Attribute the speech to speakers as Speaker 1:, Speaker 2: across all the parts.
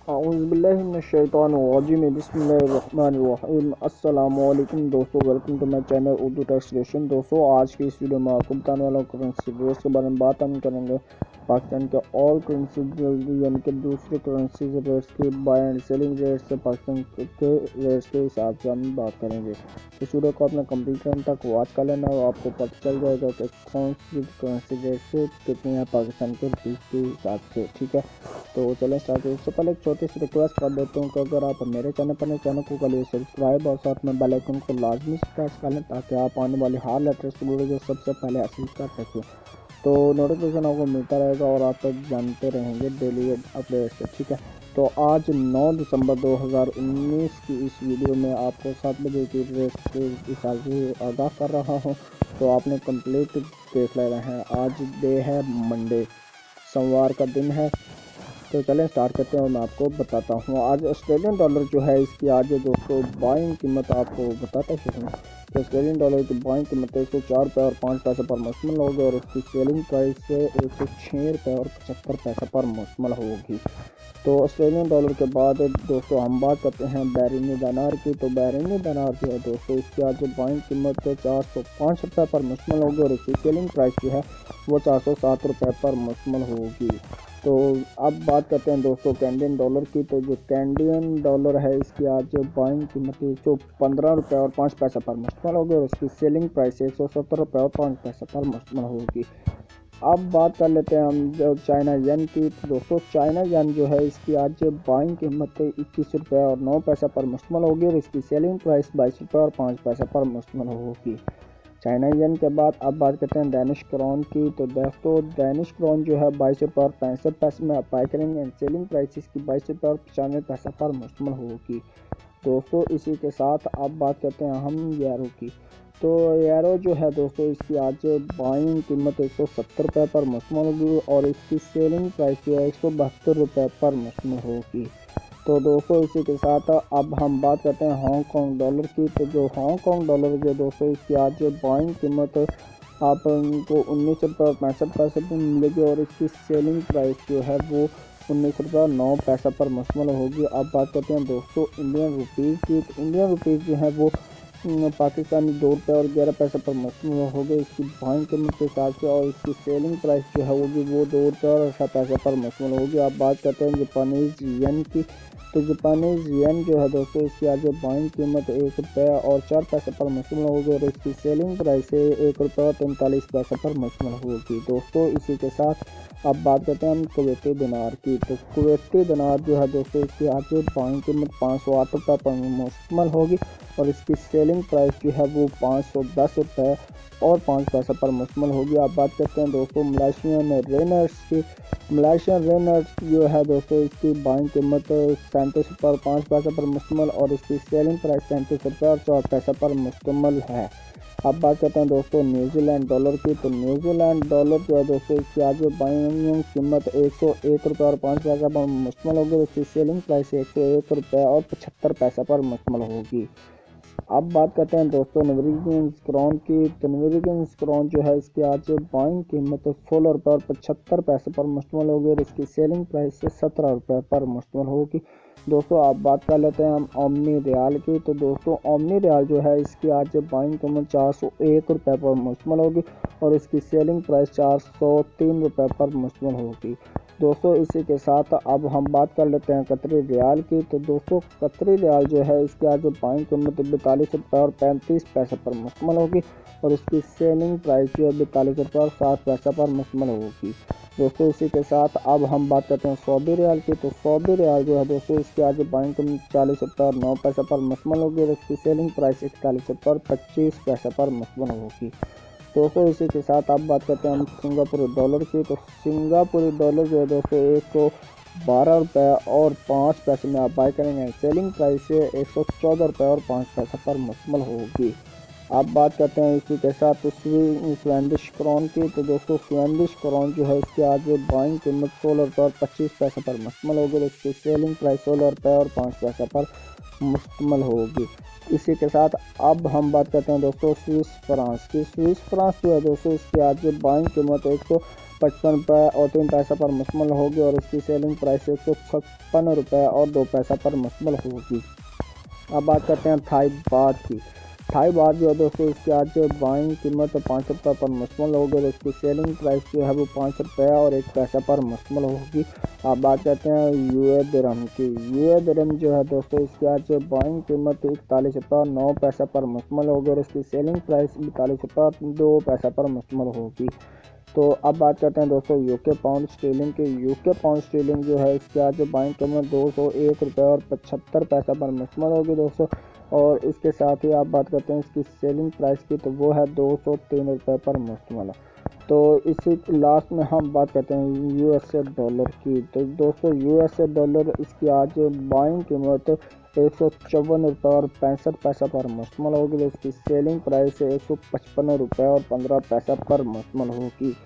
Speaker 1: औज़ुबिल्लाहिमिनश्शैतानिर्रजीम बिस्मिल्लाहिर्रहमानिर्रहीम। अस्सलामु अलैकुम दोस्तों, welcome to my channel Urdu translation. दोस्तों, आज की इस वीडियो में आपको बताने वाला हूँ करेंसी रेट्स के बारे में बात हम करेंगे। पाकिस्तान के ऑल करेंसी यानी कि दूसरे करेंसी रेट्स की बाय एंड सेलिंग रेट्स से पाकिस्तान के रेट्स के हिसाब से हम बात करेंगे। इस वीडियो को अपना कंप्लीट करने तक वॉच कर लेना और आपको पता चल जाएगा कि कौन सी करेंसी रेट्स कितनी है पाकिस्तान के रुपीज़ के हिसाब से। ठीक है, तो चलें स्टार्ट करें। उससे पहले एक छोटी सी रिक्वेस्ट कर देता हूँ कि अगर आप मेरे चैनल पर चैनल को कर लिए सब्सक्राइब और साथ में बेल आइकन को लाजमी प्रेस कर लें ताकि आप आने वाली हर लेटेस्ट वीडियो सबसे पहले हासिल कर सकें। तो नोटिफिकेशन आपको मिलता रहेगा और आप तक जानते रहेंगे डेली अपडेट से। ठीक है, तो आज 9 दिसंबर 2019 की इस वीडियो में आपको 7 बजे की रेट के हिसाब से आगाह कर रहा हूँ। तो आपने कंप्लीट देख लेना है। आज डे है मंडे, सोमवार का दिन है। तो चलें स्टार्ट करते हैं और मैं आपको बताता हूँ। आज ऑस्ट्रेलियन डॉलर जो है इसकी आज दोस्तों बाइंग कीमत आपको बताता चलूँ। तो ऑस्ट्रेलियन डॉलर की बाइंग कीमत 104 रुपये और 5 पैसे पर मुश्तमिल होगी और इसकी सेलिंग प्राइस 106 रुपये और 75 पैसे पर मुश्तमिल होगी। तो ऑस्ट्रेलियन डॉलर के बाद दोस्तों हम बात करते हैं बैरूनी दिनार की। तो बैरूनी दिनार जो है दोस्तों इसकी आज बाइंग कीमत 405 रुपये पर मुश्तमिल होगी और इसकी सेलिंग प्राइस जो है वो 407 रुपये पर मुश्तमिल होगी। तो अब बात करते हैं दोस्तों कैनेडियन डॉलर की। तो जो कैनेडियन डॉलर है इसकी आज बाइंग कीमत 115 रुपये और 5 पैसे पर मुश्तमिल होगी और इसकी सेलिंग प्राइस 170 रुपये और 5 पैसे पर मुश्तमिल होगी। अब बात कर लेते हैं हम जो चाइना येन की। तो दोस्तों चाइना येन जो है इसकी आज बाइंग कीमत 21 रुपये और 9 पैसे पर मुश्तमिल होगी और इसकी सेलिंग प्राइस 22 रुपये और 5 पैसे पर मुश्तमिल होगी। चाइना येन के बाद अब बात करते हैं डेनिश क्राउन की। तो दोस्तों डेनिश क्राउन जो है 22 रुपये और 65 पैसे में अप्लाई करेंगे एंड सेलिंग प्राइस इसकी 22 रुपये और 95 पैसे पर मुश्तमिल होगी। दोस्तों इसी के साथ अब बात करते हैं हम यूरो की। तो यूरो जो है दोस्तों इसकी आज बाइंग कीमत 170 रुपये पर मुश्तमिल होगी और इसकी सेलिंग प्राइस जो है 172 रुपये पर मुश्तमिल होगी। तो दोस्तों इसी के साथ अब हम बात करते हैं हांगकांग डॉलर की। तो जो हांगकांग डॉलर जो दोस्तों इसकी आज बाइंग कीमत आपको 19 रुपये और 65 पैसे पर मिलेगी और इसकी सेलिंग प्राइस जो है वो 19 रुपये और 9 पैसे पर मुश्तमिल होगी। अब बात करते हैं दोस्तों इंडियन रुपीज़ की। तो इंडियन रुपीज़ जो है वो पाकिस्तानी 2 रुपये और 11 पैसे पर मुश्तमिल होगी इसकी बाइंग कीमत के हिसाब से और इसकी सेलिंग प्राइस जो है होगी वो 2 रुपये और 8 पैसे पर मुश्तमिल होगी। अब बात करते हैं जापानीज़ येन की। तो जापानीज़ येन जो है दोस्तों इसकी आज बाइंग कीमत 1 रुपये और 4 पैसे पर मुश्तमिल होगी और इसकी सेलिंग प्राइस 1 रुपये और 43 पैसे पर मुश्तमिल होगी। दोस्तों इसी के साथ अब बात करते हैं हम कुवैती दिनार की। तो कुवैती दिनार जो है दोस्तों इसकी आज बाइंग कीमत 508 रुपये पर मुश्तमिल होगी और इसकी सेलिंग प्राइस जो है वो 510 रुपये और 5 पैसे पर मुश्तमिल होगी। अब बात करते हैं दोस्तों मलेशियन रेनर्स की। मलेशियन रेनर्स जो है दोस्तों इसकी बाइंग कीमत 37 रुपये और 5 पैसे पर मुश्तमिल और इसकी सेलिंग प्राइस 37 रुपये और 4 पैसे पर मुश्तमिल है। अब बात करते हैं दोस्तों न्यूजीलैंड डॉलर की। तो न्यूजीलैंड डॉलर जो है दोस्तों इसकी आज बाइंग कीमत 101 रुपये और 5 पैसे पर मुश्तमिल होगी। इसकी सेलिंग प्राइस 101 रुपये और 75 पैसे पर मुश्तमिल होगी। अब बात करते हैं दोस्तों नॉर्वेजियन क्राउन की। तो नॉर्वेजियन क्राउन जो है इसकी आज बाइंग कीमत 16 रुपये और 75 पैसे पर मुश्तमिल होगी और इसकी सेलिंग प्राइस 17 रुपये पर मुश्तमिल होगी। दोस्तों आप बात कर लेते हैं हम ओमनी रियाल की। तो दोस्तों ओमनी रियाल जो है इसकी आज बाइंग कीमत 401 रुपये पर मुश्तमिल होगी और इसकी सेलिंग प्राइस 403 रुपये पर मुश्तमिल होगी। दोस्तों इसी के साथ अब हम बात कर लेते हैं कतरी रियाल की। तो दोस्तों कतरी रियाल जो है इसकी आज बाइंग कीमत 42 रुपये और 35 पैसे पर मुश्तमिल होगी और इसकी सेलिंग प्राइस जो है 42 रुपये और 7 पैसे पर मुश्तमिल होगी। दोस्तों इसी के साथ अब हम बात करते हैं सऊदी रियाल की। तो सऊदी रियाल जो है दोस्तों इसकी आज बाइंग कीमत 40 रुपये और 9 पैसे पर मुश्तमिल होगी और इसकी सेलिंग प्राइस 41 रुपये और 25 पैसे पर मुश्तमिल होगी। दोस्तों इसी के साथ आप बात करते हैं हम सिंगापुरी डॉलर की। तो सिंगापुरी डॉलर जो है दोस्तों 112 रुपये और 5 पैसे में आप बाय करेंगे। सेलिंग प्राइस से 114 रुपये और 5 पैसे पर मुश्तमिल होगी। आप बात करते हैं इसी के साथ स्वीडिश क्राउन की। तो दोस्तों स्वीडिश क्राउन जो है इसकी आज बाइंग कीमत 16 रुपये और 25 पैसे पर मुश्तमिल होगी और इसकी सेलिंग प्राइस 16 रुपये और 5 पैसे पर मुश्तमिल होगी। इसी के साथ अब हम बात करते हैं दोस्तों स्विस फ्रांस की। स्विस फ्रांस जो है दोस्तों इसकी आज बाइंग कीमत ₹55 और 3 पैसा पर मुश्तमिल होगी और इसकी सेलिंग प्राइस ₹156 और 2 पैसा पर मुश्तमिल होगी। अब बात करते हैं थाई बात की। थाई बात जो है दोस्तों, इसकी आज बाइंग कीमत ₹5 पर मुश्तमिल होगी और इसकी सेलिंग प्राइस जो है वो ₹5 और 1 पैसा पर मुश्तमिल होगी। अब बात करते हैं यूए दिरहम की। यूए दिरहम जो है दोस्तों, इसकी आज बाइंग कीमत ₹41.09 पर मुश्तमिल होगी और इसकी सेलिंग प्राइस ₹42.2 पैसा पर मुश्तमिल होगी। तो अब बात करते हैं दोस्तों यूके पाउंड स्टर्लिंग की। यूके पाउंड स्टर्लिंग जो है, इसकी आज बाइंग कीमत ₹201 और 75 पैसा पर मुश्तमिल होगी दोस्तों। और इसके साथ ही आप बात करते हैं इसकी सेलिंग प्राइस की, तो वो है ₹203 पर मुश्तमिल। तो इसी लास्ट में हम बात करते हैं यूएसए डॉलर की। तो दोस्तों यूएसए डॉलर, इसकी आज बाइंग कीमत ₹154 और 65 पैसा पर मुश्तमिल होगी। तो इसकी सेलिंग प्राइस ₹155 और 15 पैसा पर मुश्तमिल होगी।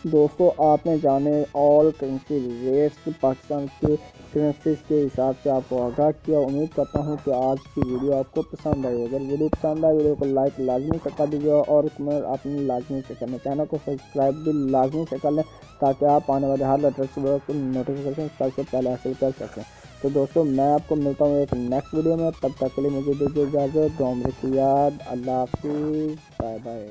Speaker 1: दोस्तों आपने जाने ऑल करेंसी रेट्स पाकिस्तान के करेंसीज के हिसाब से आपको आगाह किया। उम्मीद करता हूँ कि आज की वीडियो आपको पसंद आई। अगर वीडियो पसंद आए वीडियो को लाइक लाजमी से कर दीजिए और कमेंट आपने लाजमी से करना, चैनल को सब्सक्राइब भी लाजमी से कर लें ताकि आप आने वाले हर लेटेस्ट वीडियो को नोटिफिकेशन सबसे पहले हासिल कर सकें। तो दोस्तों मैं आपको मिलता हूँ एक नेक्स्ट वीडियो में, तब तक के लिए मुझे दीजिए इजाज़त। दुआ में रखिए याद। अल्लाह हाफिज़, बाय बाय।